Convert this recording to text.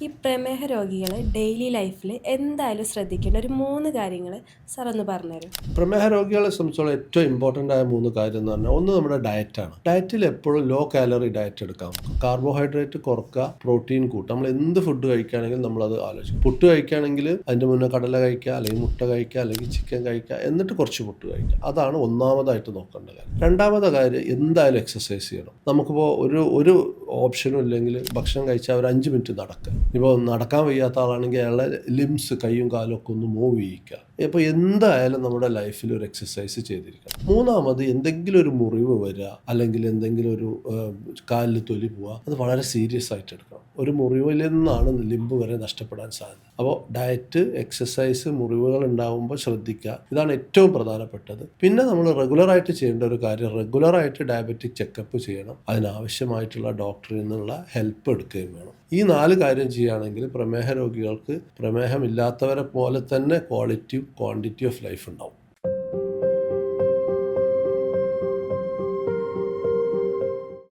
ഈ പ്രമേഹ രോഗികൾ ഡെയിലി ലൈഫിൽ എന്തായാലും ശ്രദ്ധിക്കേണ്ട ഒരു 3 കാര്യങ്ങൾ സാർ ഒന്ന് പറഞ്ഞുതരും. പ്രമേഹ രോഗികളെ സംബന്ധിച്ചോളം ഏറ്റവും ഇമ്പോർട്ടൻ്റ് ആയ 3 കാര്യം എന്ന് പറഞ്ഞാൽ ഒന്ന് നമ്മുടെ ഡയറ്റാണ്. ഡയറ്റിൽ എപ്പോഴും ലോ കാലറി ഡയറ്റ് എടുക്കാം. കാർബോഹൈഡ്രേറ്റ് കുറക്കുക, പ്രോട്ടീൻ കൂട്ടുക. നമ്മൾ എന്ത് ഫുഡ് കഴിക്കുകയാണെങ്കിൽ നമ്മളത് ആലോചിക്കും. പുട്ട് കഴിക്കുകയാണെങ്കിൽ അതിൻ്റെ മുന്നേ കടല കഴിക്കുക, അല്ലെങ്കിൽ മുട്ട കഴിക്കുക, അല്ലെങ്കിൽ ചിക്കൻ കഴിക്കുക, എന്നിട്ട് കുറച്ച് പുട്ട് കഴിക്കുക. അതാണ് ഒന്നാമതായിട്ട് നോക്കേണ്ട കാര്യം. രണ്ടാമത്തെ കാര്യം എന്തായാലും എക്സസൈസ് ചെയ്യണം. നമുക്കിപ്പോൾ ഒരു ഓപ്ഷനും ഇല്ലെങ്കിൽ ഭക്ഷണം കഴിച്ചാൽ ഒരു 5 മിനിറ്റ് നടക്കുക. ഇപ്പോൾ നടക്കാൻ വയ്യാത്ത ആളാണെങ്കിൽ അയാളെ ലിംസ് കൈയും കാലും ഒക്കെ ഒന്ന് മൂവ് ചെയ്യിക്കുക. ഇപ്പോൾ എന്തായാലും നമ്മുടെ ലൈഫിൽ ഒരു എക്സസൈസ് ചെയ്തിരിക്കണം. മൂന്നാമത് എന്തെങ്കിലും ഒരു മുറിവ് വരിക, അല്ലെങ്കിൽ എന്തെങ്കിലും ഒരു കാലിൽ തൊലി പോവുക, അത് വളരെ സീരിയസ് ആയിട്ട് എടുക്കണം. ഒരു മുറിവിൽ നിന്നാണ് ലിംബ് വരെ നഷ്ടപ്പെടാൻ സാധ്യത. അപ്പോൾ ഡയറ്റ്, എക്സസൈസ്, മുറിവുകൾ ഉണ്ടാകുമ്പോൾ ശ്രദ്ധിക്കുക. ഇതാണ് ഏറ്റവും പ്രധാനപ്പെട്ടത്. പിന്നെ നമ്മൾ റെഗുലറായിട്ട് ചെയ്യേണ്ട ഒരു കാര്യം, റെഗുലറായിട്ട് ഡയബറ്റിക് ചെക്കപ്പ് ചെയ്യണം. അതിനാവശ്യമായിട്ടുള്ള ഡോക്ടറിൽ നിന്നുള്ള ഹെൽപ്പ് എടുക്കുകയും വേണം. ഈ 4 കാര്യം ചെയ്യുകയാണെങ്കിൽ പ്രമേഹ രോഗികൾക്ക് പ്രമേഹമില്ലാത്തവരെ പോലെ തന്നെ ക്വാളിറ്റിയും ക്വാണ്ടിറ്റി ഓഫ് ലൈഫ് ഉണ്ടാവും.